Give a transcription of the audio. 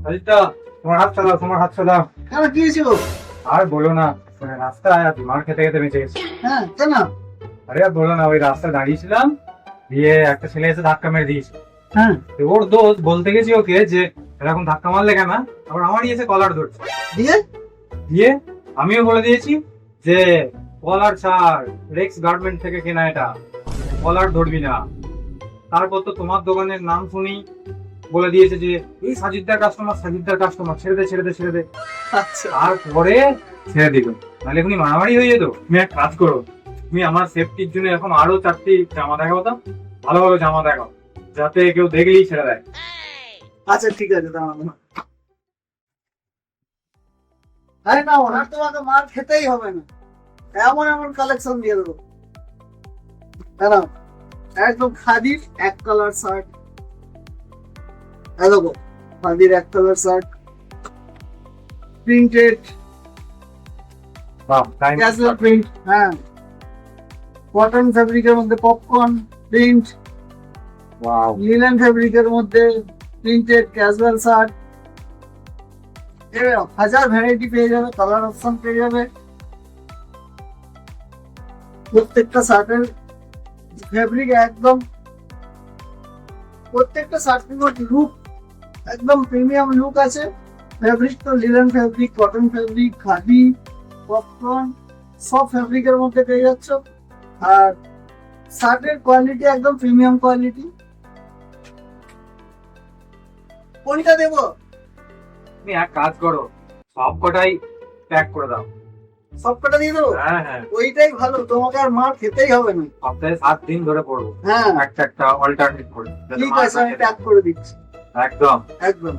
অজিতদা, তোমার হাত চালাও, তোমার হাত চালাও। কেন কি হয়েছিল? আর বলো না, মানে রাস্তায় আর মার খেতে খেতে বেঁচে গেছি। হ্যাঁ কেন? আরে আর বলো না, ওই রাস্তায় দাঁড়িয়েছিলাম, দিয়ে একটা ছেলে এসে ধাক্কা মেরে দিয়েছে। হ্যাঁ তো ওর দোষ, বলতে গেছি ওকে যে এরকম ধাক্কা মারলে কেন, আবার আমারই এসে কলার ধরছে। দিয়ে দিয়ে আমিও বলে দিয়েছি যে কলার ছাড়, রেক্স গার্মেন্ট থেকে কেনা এটা, কলার ধরবি না। তারপর তো তোমার দোকানের নাম শুনি বলে দিয়েছে যে এই সাজিদদার কাস্টমার, সাজিদদার কাস্টমার, ছেড়ে দে ছেড়ে দে ছেড়ে দে। আচ্ছা তারপরে ছেড়ে দিল, নাহলে এখনই মারামারি হয়ে যেত। তুমি এক কাজ করো, তুমি আমার সেফটির জন্য এখন আরো 4টি জামা দেখাও তো, ভালো ভালো জামা দেখাও, যাতে কেউ দেখলেই ছেড়ে দেয়। আচ্ছা ঠিক আছে দাঁড়ানো। আরে না, ওনার তোমাকে মার খেতেই হবে না, এমন এমন কালেকশন দিয়ে দেবো। দাঁড়াও, একদম খাদির এক কালার শার্ট, দেখো খাদির এক কালার শার্ট, প্রিন্টেড, বাহ, টাইম। ক্যাজুয়াল প্রিন্ট, হ্যাঁ কটন ফ্যাব্রিকের মধ্যে পপকর্ন প্রিন্ট, ওয়াও, লিনেন ফ্যাব্রিকের মধ্যে প্রিন্টেড ক্যাজুয়াল শার্ট, হাজার ভ্যারাইটি পেয়ে যাবে, কালার অপশন পেয়ে যাবে। প্রত্যেকটা শার্টের ফ্যাব্রিক একদম, প্রত্যেকটা শার্টের লুক একদম প্রিমিয়াম লুক আছে। ফ্যাব্রিক তো linen fabric, cotton fabric, khadi, popcorn, সব ফ্যাব্রিকের মধ্যে পেয়ে যাচ্ছ। আর শার্টের কোয়ালিটি একদম প্রিমিয়াম কোয়ালিটি। কোনটা দেবো? তুমি এক কাজ করো, সব কটাই প্যাক করে দাও। সবকটা দিয়ে দেবো? হ্যাঁ হ্যাঁ, ওইটাই ভালো, তোমাকে আর মার খেতেই হবে না। সপ্তাহে 7 দিন ধরে পড়বো, হ্যাঁ একটা একটা অল্টারনেট করে, যাতে ঠিক মার আছে, না আমি খেতে প্যাক করে দিচ্ছি। হয়। একদম। একদম।